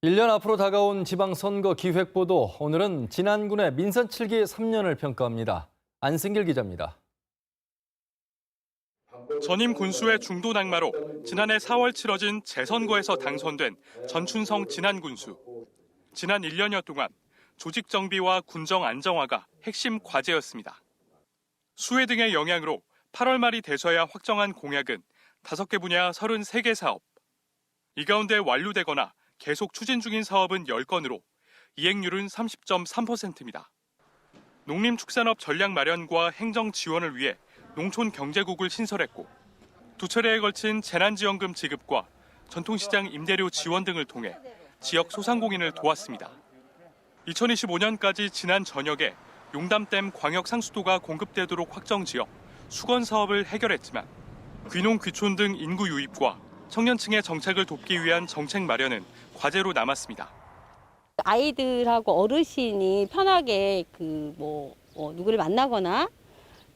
1년 앞으로 다가온 지방선거 기획보도, 오늘은 진안군의 민선 7기 3년을 평가합니다. 안승길 기자입니다. 전임 군수의 중도 낙마로 지난해 4월 치러진 재선거에서 당선된 전춘성 진안군수. 지난 1년여 동안 조직 정비와 군정 안정화가 핵심 과제였습니다. 수해 등의 영향으로 8월 말이 돼서야 확정한 공약은 5개 분야 33개 사업. 이 가운데 완료되거나 계속 추진 중인 사업은 10건으로 이행률은 30.3%입니다. 농림축산업 전략 마련과 행정 지원을 위해 농촌경제국을 신설했고, 두 차례에 걸친 재난지원금 지급과 전통시장 임대료 지원 등을 통해 지역 소상공인을 도왔습니다. 2025년까지 지난 전역에 용담댐 광역 상수도가 공급되도록 확정지어 수건 사업을 해결했지만, 귀농 귀촌 등 인구 유입과 청년층의 정책을 돕기 위한 정책 마련은 과제로 남았습니다. 아이들하고 어르신이 편하게 누구를 만나거나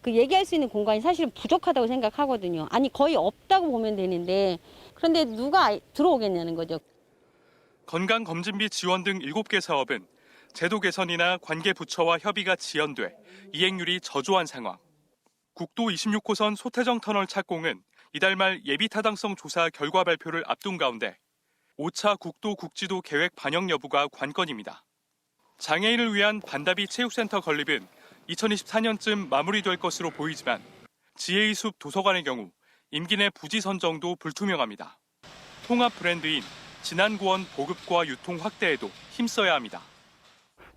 얘기할 수 있는 공간이 사실은 부족하다고 생각하거든요. 아니 거의 없다고 보면 되는데, 그런데 누가 들어오겠냐는 거죠. 건강검진비 지원 등 7개 사업은 제도 개선이나 관계 부처와 협의가 지연돼 이행률이 저조한 상황. 국도 26호선 소태정 터널 착공은 이달 말 예비 타당성 조사 결과 발표를 앞둔 가운데 5차 국도 국지도 계획 반영 여부가 관건입니다. 장애인을 위한 반다비 체육센터 건립은 2024년쯤 마무리될 것으로 보이지만, 지혜의 숲 도서관의 경우 임기 내 부지 선정도 불투명합니다. 통합 브랜드인 진안구원 보급과 유통 확대에도 힘써야 합니다.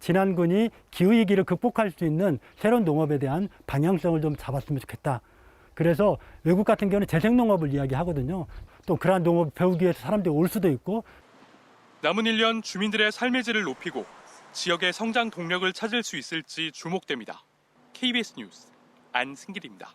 진안군이 기후위기를 극복할 수 있는 새로운 농업에 대한 방향성을 좀 잡았으면 좋겠다. 그래서 외국 같은 경우는 재생농업을 이야기하거든요. 또 그러한 농업을 배우기 위해서 사람들이 올 수도 있고. 남은 1년 주민들의 삶의 질을 높이고 지역의 성장 동력을 찾을 수 있을지 주목됩니다. KBS 뉴스 안승길입니다.